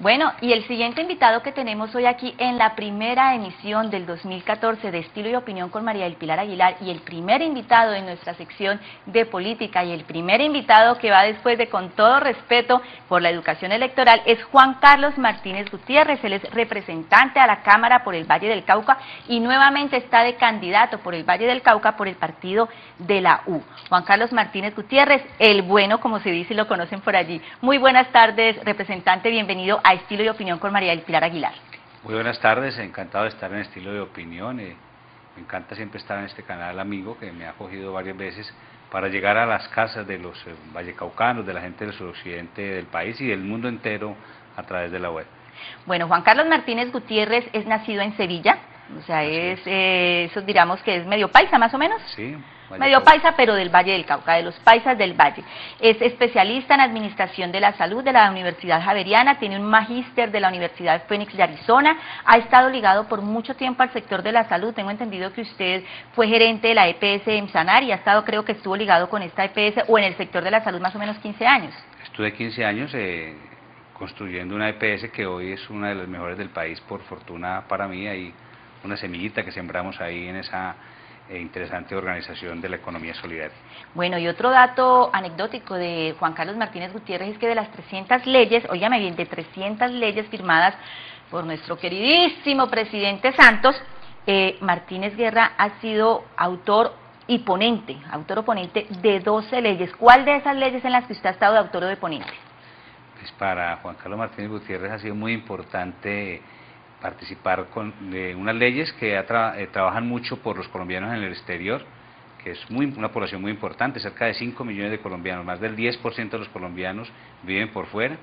Bueno, y el siguiente invitado que tenemos hoy aquí en la primera emisión del 2014 de Estilo y Opinión con María del Pilar Aguilar, y el primer invitado en nuestra sección de política, y el primer invitado que va después de Con todo respeto por la educación electoral, es Juan Carlos Martínez Gutiérrez. Él es representante a la Cámara por el Valle del Cauca y nuevamente está de candidato por el Valle del Cauca por el partido de la U. Juan Carlos Martínez Gutiérrez, el bueno, como se dice y lo conocen por allí. Muy buenas tardes, representante, bienvenido a Estilo y Opinión con María del Pilar Aguilar. Muy buenas tardes, encantado de estar en Estilo de Opinión. Me encanta siempre estar en este canal amigo que me ha acogido varias veces para llegar a las casas de los vallecaucanos, de la gente del suroccidente del país y del mundo entero a través de la web. Bueno, Juan Carlos Martínez Gutiérrez es nacido en Sevilla, o sea, eso digamos que es medio paisa más o menos. Sí. Medio paisa, pero del Valle del Cauca, de los paisas del Valle. Es especialista en Administración de la Salud de la Universidad Javeriana, tiene un magíster de la Universidad Phoenix de Arizona, ha estado ligado por mucho tiempo al sector de la salud. Tengo entendido que usted fue gerente de la EPS en Sanar y ha estado, creo que estuvo ligado con esta EPS o en el sector de la salud más o menos 15 años. Estuve 15 años construyendo una EPS que hoy es una de las mejores del país, por fortuna para mí. Hay una semillita que sembramos ahí en esa interesante organización de la economía solidaria. Bueno, y otro dato anecdótico de Juan Carlos Martínez Gutiérrez es que de las 300 leyes, óigame bien, de 300 leyes firmadas por nuestro queridísimo presidente Santos, Martínez Guerra ha sido autor o ponente de 12 leyes. ¿Cuál de esas leyes en las que usted ha estado de autor o de ponente? Pues para Juan Carlos Martínez Gutiérrez ha sido muy importante participar de unas leyes que trabajan mucho por los colombianos en el exterior, que es una población muy importante, cerca de 5 millones de colombianos, más del 10% de los colombianos viven por fuera.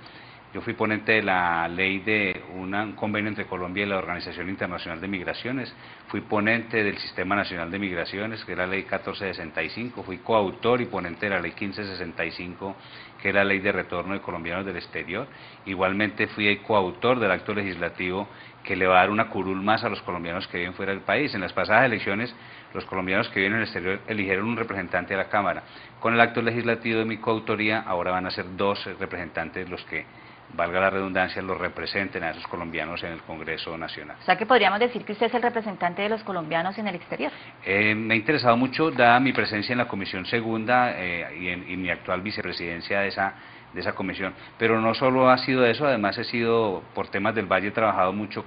Yo fui ponente de la ley de un convenio entre Colombia y la Organización Internacional de Migraciones, fui ponente del Sistema Nacional de Migraciones, que es la ley 1465, fui coautor y ponente de la ley 1565, que es la ley de retorno de colombianos del exterior. Igualmente fui coautor del acto legislativo que le va a dar una curul más a los colombianos que viven fuera del país. En las pasadas elecciones, los colombianos que viven en el exterior eligieron un representante a la Cámara. Con el acto legislativo de mi coautoría, ahora van a ser 2 representantes los que, valga la redundancia, los representen a esos colombianos en el Congreso Nacional. O sea que podríamos decir que usted es el representante de los colombianos en el exterior. Me ha interesado mucho, dada mi presencia en la Comisión Segunda y mi actual vicepresidencia de esa comisión, pero no solo ha sido eso, además he sido, por temas del Valle, he trabajado mucho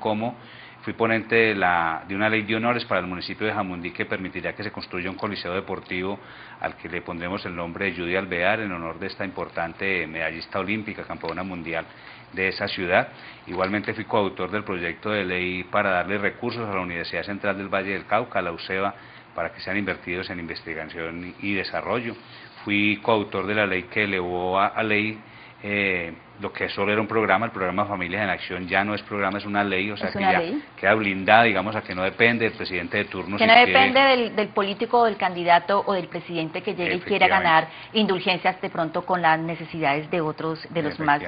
fui ponente de una ley de honores para el municipio de Jamundí que permitirá que se construya un coliseo deportivo al que le pondremos el nombre de Judy Alvear en honor de esta importante medallista olímpica, campeona mundial de esa ciudad. Igualmente fui coautor del proyecto de ley para darle recursos a la Universidad Central del Valle del Cauca, la UCEBA, para que sean invertidos en investigación y desarrollo. Fui coautor de la ley que elevó a ley lo que solo era un programa, el programa Familias en Acción ya no es programa, es una ley, o sea que ya queda blindada, digamos, a que no depende del presidente de turno. Que no depende del político o del candidato o del presidente que llegue y quiera ganar indulgencias de pronto con las necesidades de otros, de los más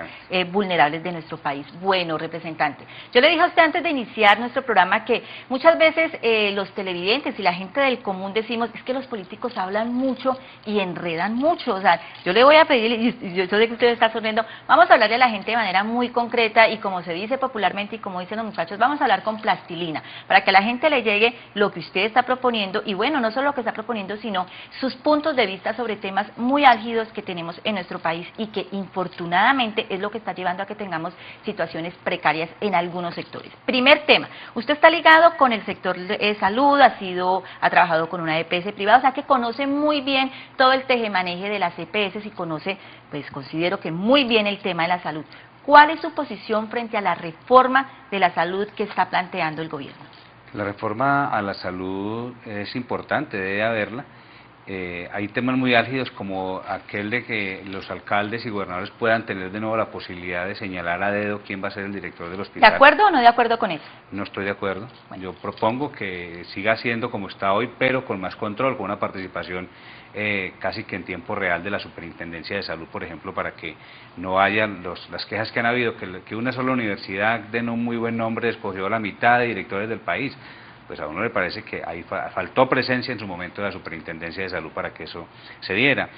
vulnerables de nuestro país. Bueno, representante, yo le dije a usted antes de iniciar nuestro programa que muchas veces los televidentes y la gente del común decimos, es que los políticos hablan mucho y enredan mucho. O sea, yo le voy a pedir, y yo sé que usted está sonriendo, vamos a hablarle a la gente de manera muy concreta y como se dice popularmente y como dicen los muchachos, vamos a hablar con plastilina, para que a la gente le llegue lo que usted está proponiendo y bueno, no solo lo que está proponiendo, sino sus puntos de vista sobre temas muy álgidos que tenemos en nuestro país y que infortunadamente es lo que está llevando a que tengamos situaciones precarias en algunos sectores. Primer tema, usted está ligado con el sector de salud, ha trabajado con una EPS privada, o sea que conoce muy bien todo el tejemaneje de las EPS y conoce, pues considero que muy bien el tema de la salud. ¿Cuál es su posición frente a la reforma de la salud que está planteando el gobierno? La reforma a la salud es importante, debe haberla. Hay temas muy álgidos como aquel de que los alcaldes y gobernadores puedan tener de nuevo la posibilidad de señalar a dedo quién va a ser el director del hospital. ¿De acuerdo o no de acuerdo con eso? No estoy de acuerdo. Bueno. Yo propongo que siga siendo como está hoy, pero con más control, con una participación casi que en tiempo real de la Superintendencia de Salud, por ejemplo, para que no haya las quejas que han habido, que una sola universidad de no muy buen nombre escogió la mitad de directores del país. pues a uno le parece que ahí faltó presencia en su momento de la Superintendencia de Salud para que eso se diera.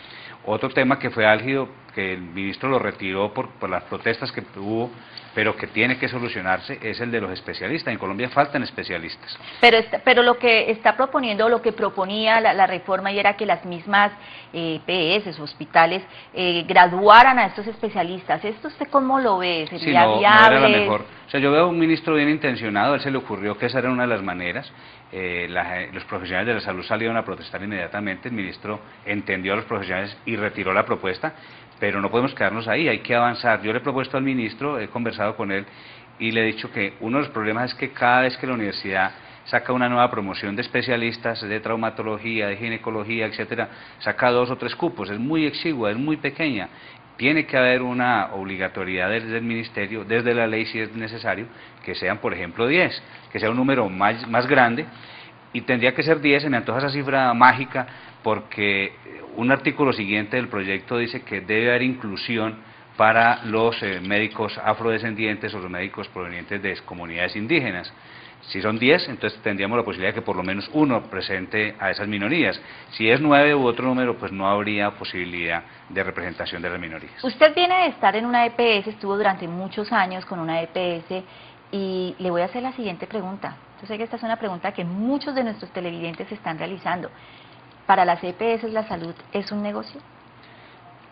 Otro tema que fue álgido, que el ministro lo retiró por las protestas que hubo, pero que tiene que solucionarse, es el de los especialistas. En Colombia faltan especialistas. Pero lo que está proponiendo, lo que proponía la reforma, y era que las mismas EPS, hospitales, graduaran a estos especialistas. ¿Esto usted cómo lo ve? ¿Sería no, viable? No era la mejor. O sea, yo veo a un ministro bien intencionado, a él se le ocurrió que esa era una de las maneras. Los profesionales de la salud salieron a protestar inmediatamente, el ministro entendió a los profesionales y retiró la propuesta, pero no podemos quedarnos ahí, hay que avanzar. Yo le he propuesto al ministro, he conversado con él y le he dicho que uno de los problemas es que cada vez que la universidad saca una nueva promoción de especialistas, de traumatología, de ginecología, etcétera, saca 2 o 3 cupos, es muy exigua, es muy pequeña. Tiene que haber una obligatoriedad desde el ministerio, desde la ley si es necesario, que sean por ejemplo 10, que sea un número más grande, y tendría que ser 10, se me antoja esa cifra mágica, porque un artículo siguiente del proyecto dice que debe haber inclusión para los médicos afrodescendientes o los médicos provenientes de comunidades indígenas. Si son 10, entonces tendríamos la posibilidad de que por lo menos uno presente a esas minorías. Si es 9 u otro número, pues no habría posibilidad de representación de las minorías. Usted viene de estar en una EPS, estuvo durante muchos años con una EPS, y le voy a hacer la siguiente pregunta. Yo sé que esta es una pregunta que muchos de nuestros televidentes están realizando. ¿Para las EPS la salud es un negocio?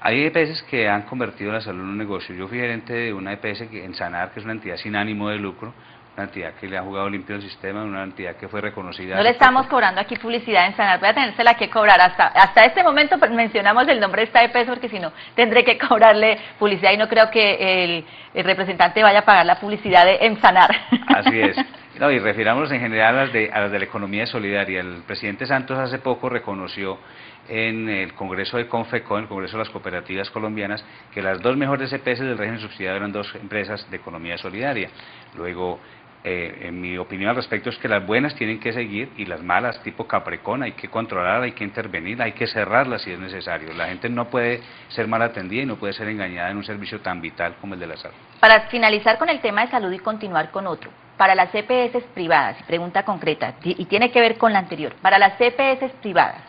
Hay EPS que han convertido la salud en un negocio. Yo fui gerente de una EPS en Sanar, que es una entidad sin ánimo de lucro, una entidad que le ha jugado limpio el sistema, una entidad que fue reconocida. No le estamos cobrando aquí publicidad en Sanar, voy a tenérsela que cobrar. Hasta este momento mencionamos el nombre de esta EPS, porque si no tendré que cobrarle publicidad y no creo que el representante vaya a pagar la publicidad en Sanar. Así es. No, y refiramos en general a las de la economía solidaria. El presidente Santos hace poco reconoció en el Congreso de Confeco, en el Congreso de las Cooperativas Colombianas, que las 2 mejores EPS del régimen subsidiado eran 2 empresas de economía solidaria. Luego, en mi opinión al respecto es que las buenas tienen que seguir y las malas, tipo Capricorn, hay que controlar, hay que intervenir, hay que cerrarlas si es necesario. La gente no puede ser mal atendida y no puede ser engañada en un servicio tan vital como el de la salud. Para finalizar con el tema de salud y continuar con otro, para las EPS privadas, pregunta concreta, y tiene que ver con la anterior, para las EPS privadas,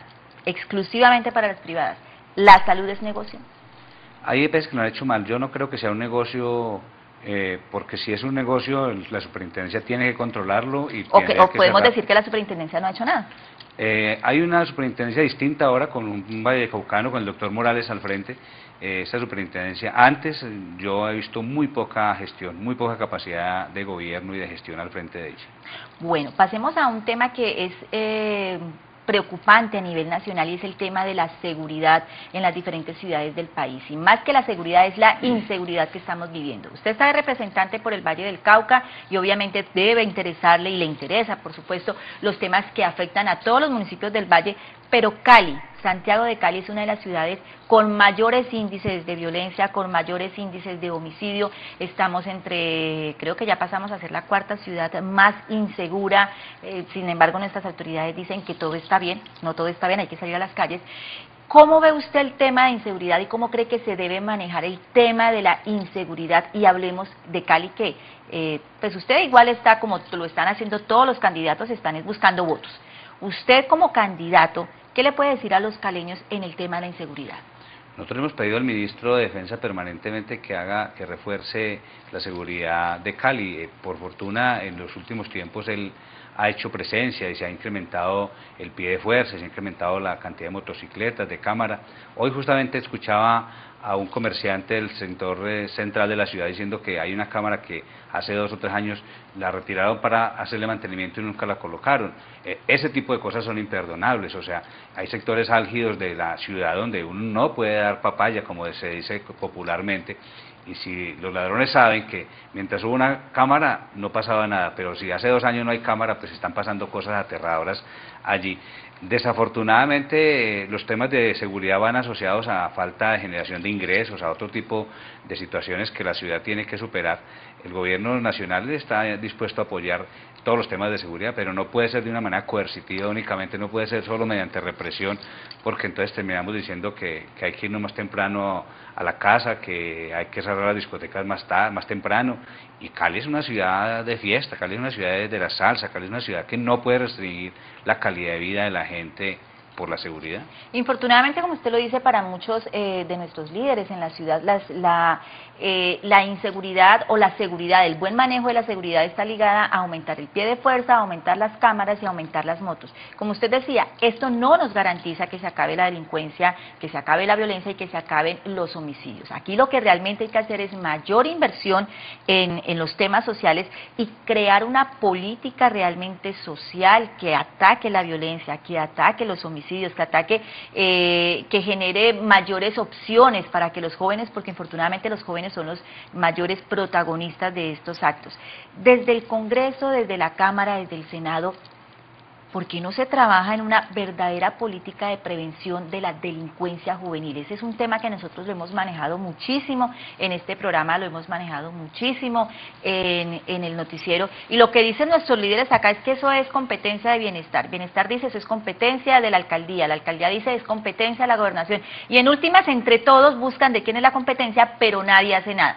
exclusivamente para las privadas, ¿la salud es negocio? Hay EPS que lo han hecho mal. Yo no creo que sea un negocio, porque si es un negocio, la superintendencia tiene que controlarlo. O podemos decir que la superintendencia no ha hecho nada. Hay una superintendencia distinta ahora, con un vallecaucano, con el doctor Morales al frente. Esa superintendencia, antes yo he visto muy poca gestión, muy poca capacidad de gobierno y de gestión al frente de ella. Bueno, pasemos a un tema que es preocupante a nivel nacional, y es el tema de la seguridad en las diferentes ciudades del país, y más que la seguridad es la inseguridad que estamos viviendo. Usted está de representante por el Valle del Cauca y obviamente debe interesarle, y le interesa por supuesto, los temas que afectan a todos los municipios del Valle, pero Cali, Santiago de Cali es una de las ciudades con mayores índices de violencia, con mayores índices de homicidio. Estamos creo que ya pasamos a ser la 4ª ciudad más insegura. Sin embargo, nuestras autoridades dicen que todo está bien. No todo está bien, hay que salir a las calles. ¿Cómo ve usted el tema de inseguridad y cómo cree que se debe manejar el tema de la inseguridad? Y hablemos de Cali, que pues usted igual está, como lo están haciendo todos los candidatos, están buscando votos. Usted como candidato, ¿qué le puede decir a los caleños en el tema de la inseguridad? Nosotros hemos pedido al ministro de Defensa permanentemente que refuerce la seguridad de Cali. Por fortuna, en los últimos tiempos él ha hecho presencia y se ha incrementado el pie de fuerza, se ha incrementado la cantidad de motocicletas, de cámara. Hoy justamente escuchaba a un comerciante del sector central de la ciudad diciendo que hay una cámara que hace 2 o 3 años la retiraron para hacerle mantenimiento y nunca la colocaron. Ese tipo de cosas son imperdonables. O sea, hay sectores álgidos de la ciudad donde uno no puede dar papaya, como se dice popularmente, y si los ladrones saben que mientras hubo una cámara no pasaba nada, pero si hace 2 años no hay cámara, pues están pasando cosas aterradoras allí. Desafortunadamente los temas de seguridad van asociados a falta de generación de ingresos, a otro tipo de situaciones que la ciudad tiene que superar. El gobierno nacional está dispuesto a apoyar todos los temas de seguridad, pero no puede ser de una manera coercitiva únicamente, no puede ser solo mediante represión, porque entonces terminamos diciendo que hay que irnos más temprano a la casa, que hay que cerrar las discotecas más temprano. Y Cali es una ciudad de fiesta, Cali es una ciudad de la salsa, Cali es una ciudad que no puede restringir la calidad de vida de la gente por la seguridad. Infortunadamente, como usted lo dice, para muchos de nuestros líderes en la ciudad, la inseguridad o la seguridad, el buen manejo de la seguridad está ligada a aumentar el pie de fuerza, a aumentar las cámaras y a aumentar las motos. Como usted decía, esto no nos garantiza que se acabe la delincuencia, que se acabe la violencia y que se acaben los homicidios. Aquí lo que realmente hay que hacer es mayor inversión en los temas sociales y crear una política realmente social que ataque la violencia, que ataque los homicidios, que ataque, que genere mayores opciones para que los jóvenes, porque infortunadamente los jóvenes son los mayores protagonistas de estos actos. Desde el Congreso, desde la Cámara, desde el Senado, ¿por qué no se trabaja en una verdadera política de prevención de la delincuencia juvenil? Ese es un tema que nosotros lo hemos manejado muchísimo en este programa, lo hemos manejado muchísimo en el noticiero, y lo que dicen nuestros líderes acá es que eso es competencia de Bienestar. Bienestar dice eso es competencia de la alcaldía dice es competencia de la gobernación, y en últimas entre todos buscan de quién es la competencia, pero nadie hace nada.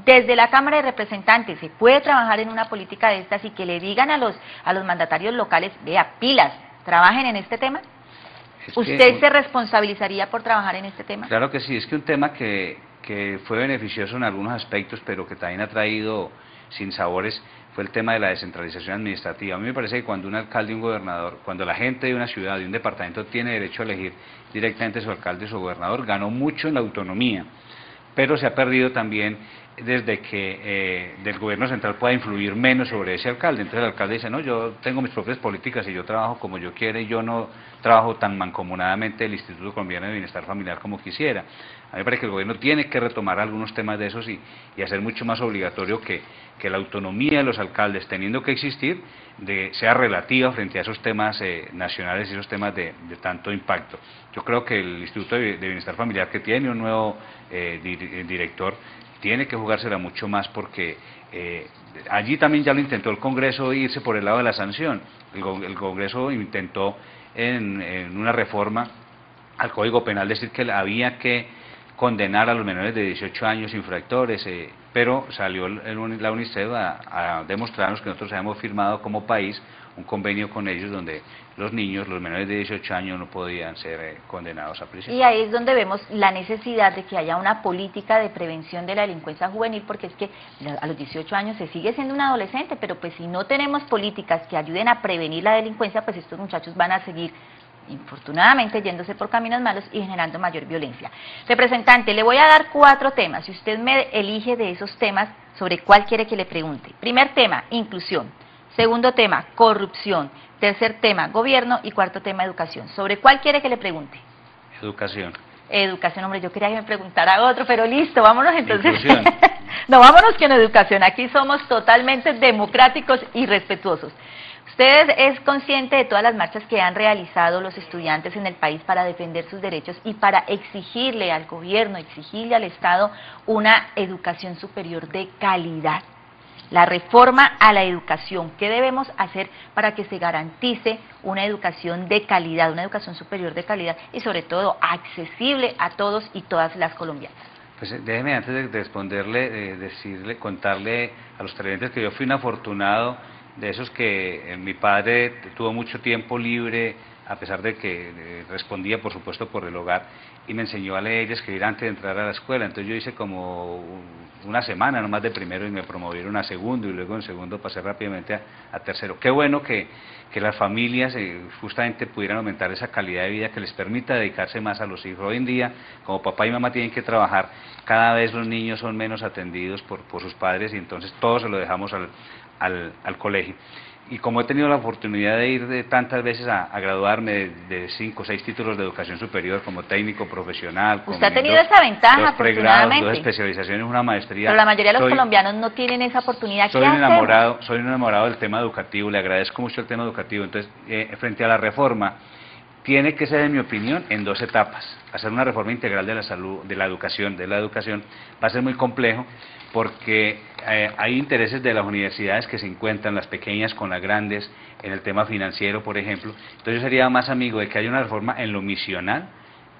Desde la Cámara de Representantes se puede trabajar en una política de estas y que le digan a los mandatarios locales, vea, pilas, trabajen en este tema. ¿Usted se responsabilizaría por trabajar en este tema? Claro que sí, es que un tema que fue beneficioso en algunos aspectos, pero que también ha traído sinsabores, fue el tema de la descentralización administrativa. A mí me parece que cuando un alcalde y un gobernador, cuando la gente de una ciudad, de un departamento tiene derecho a elegir directamente su alcalde y su gobernador, ganó mucho en la autonomía, pero se ha perdido también desde que del gobierno central pueda influir menos sobre ese alcalde. Entonces el alcalde dice, no, yo tengo mis propias políticas y yo trabajo como yo quiera y yo no trabajo tan mancomunadamente el Instituto Colombiano de Bienestar Familiar como quisiera. A mí me parece que el gobierno tiene que retomar algunos temas de esos y hacer mucho más obligatorio que la autonomía de los alcaldes, teniendo que existir, sea relativa frente a esos temas nacionales y esos temas de tanto impacto. Yo creo que el Instituto de Bienestar Familiar, que tiene un nuevo director, tiene que jugársela mucho más porque allí también ya lo intentó el Congreso irse por el lado de la sanción. El Congreso intentó en una reforma al Código Penal decir que había que condenar a los menores de 18 años infractores, pero salió la UNICEF a demostrarnos que nosotros habíamos firmado como país un convenio con ellos donde los niños, los menores de 18 años no podían ser condenados a prisión. Y ahí es donde vemos la necesidad de que haya una política de prevención de la delincuencia juvenil, porque es que a los 18 años se sigue siendo un adolescente, pero pues si no tenemos políticas que ayuden a prevenir la delincuencia, pues estos muchachos van a seguir infortunadamente yéndose por caminos malos y generando mayor violencia. Representante, le voy a dar 4 temas, si usted me elige de esos temas, sobre cuál quiere que le pregunte. Primer tema, inclusión. Segundo tema, corrupción. Tercer tema, gobierno. Y cuarto tema, educación. ¿Sobre cuál quiere que le pregunte? Educación. Educación, hombre, yo quería que me preguntara otro, pero listo, vámonos entonces. Inclusión. No, vámonos con educación. Aquí somos totalmente democráticos y respetuosos. ¿Usted es consciente de todas las marchas que han realizado los estudiantes en el país para defender sus derechos y para exigirle al gobierno, exigirle al Estado una educación superior de calidad? La reforma a la educación, ¿qué debemos hacer para que se garantice una educación de calidad, una educación superior de calidad y sobre accesible a todos y todas las colombianas? Pues déjeme antes de responderle, contarle a los televidentes que yo fui un afortunado de esos que mi padre tuvo mucho tiempo libre, a pesar de que respondía por supuesto por el hogar, y me enseñó a leer y escribir antes de entrar a la escuela. Entonces yo hice como una semana nomás de primero y me promovieron a segundo, y luego en segundo pasé rápidamente a tercero. Qué bueno que las familias justamente pudieran aumentar esa calidad de vida que les permita dedicarse más a los hijos. Hoy en día, como papá y mamá tienen que trabajar, cada vez los niños son menos atendidos por sus padres, y entonces todo se lo dejamos al colegio. Y como he tenido la oportunidad de ir tantas veces a graduarme de 5 o 6 títulos de educación superior como técnico profesional, usted ha tenido esa ventaja, dos pregrados, afortunadamente. 2 especializaciones, una maestría. Pero la mayoría de los colombianos no tienen esa oportunidad. Soy un enamorado del tema educativo, le agradezco mucho el tema educativo. Entonces, frente a la reforma, tiene que ser, en mi opinión, en 2 etapas. Hacer una reforma integral de la salud, de la educación va a ser muy complejo porque hay intereses de las universidades que se encuentran, las pequeñas con las grandes, en el tema financiero, por ejemplo. Entonces yo sería más amigo de que haya una reforma en lo misional,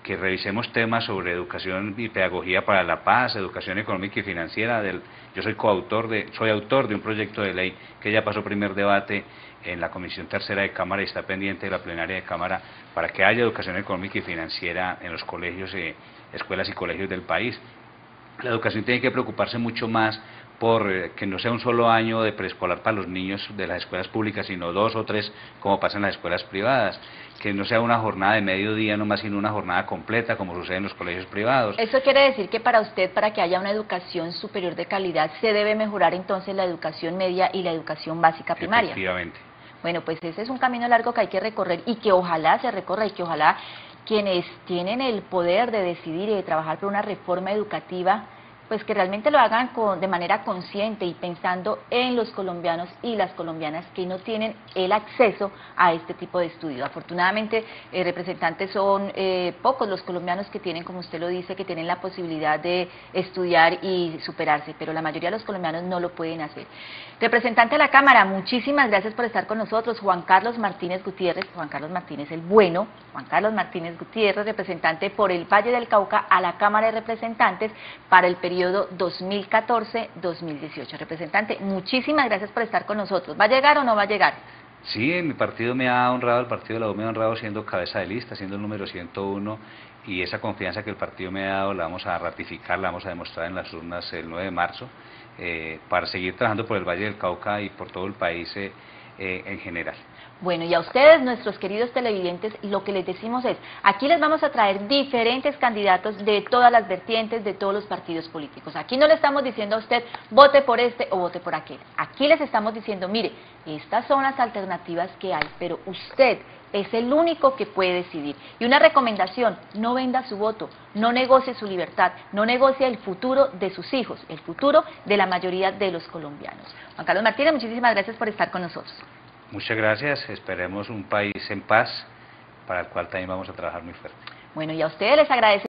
que revisemos temas sobre educación y pedagogía para la paz, educación económica y financiera. Yo soy autor de un proyecto de ley que ya pasó primer debate en la Comisión Tercera de Cámara y está pendiente de la plenaria de Cámara para que haya educación económica y financiera en los colegios, escuelas y colegios del país. La educación tiene que preocuparse mucho más por que no sea un solo año de preescolar para los niños de las escuelas públicas, sino 2 o 3 como pasa en las escuelas privadas, que no sea una jornada de mediodía nomás, sino una jornada completa como sucede en los colegios privados. Eso quiere decir que para usted, para que haya una educación superior de calidad, se debe mejorar entonces la educación media y la educación básica primaria. Efectivamente. Bueno, pues ese es un camino largo que hay que recorrer y que ojalá se recorra y que ojalá quienes tienen el poder de decidir y de trabajar por una reforma educativa, pues que realmente lo hagan de manera consciente y pensando en los colombianos y las colombianas que no tienen el acceso a este tipo de estudios. Afortunadamente, representantes, son pocos los colombianos que tienen, como usted lo dice, que tienen la posibilidad de estudiar y superarse, pero la mayoría de los colombianos no lo pueden hacer. Representante de la Cámara, muchísimas gracias por estar con nosotros. Juan Carlos Martínez Gutiérrez, Juan Carlos Martínez el bueno, Juan Carlos Martínez Gutiérrez, representante por el Valle del Cauca a la Cámara de Representantes para el periodo 2014-2018. Representante, muchísimas gracias por estar con nosotros. ¿Va a llegar o no va a llegar? Sí, mi partido me ha honrado, el partido de la U me ha honrado siendo cabeza de lista, siendo el número 101, y esa confianza que el partido me ha dado la vamos a ratificar, la vamos a demostrar en las urnas el 9 de marzo, para seguir trabajando por el Valle del Cauca y por todo el país en general. Bueno, y a ustedes, nuestros queridos televidentes, lo que les decimos es, aquí les vamos a traer diferentes candidatos de todas las vertientes, de todos los partidos políticos. Aquí no le estamos diciendo a usted, vote por este o vote por aquel. Aquí les estamos diciendo, mire, estas son las alternativas que hay, pero usted es el único que puede decidir. Y una recomendación, no venda su voto, no negocie su libertad, no negocie el futuro de sus hijos, el futuro de la mayoría de los colombianos. Juan Carlos Martínez, muchísimas gracias por estar con nosotros. Muchas gracias, esperemos un país en paz, para el cual también vamos a trabajar muy fuerte. Bueno, y a ustedes les agradecemos.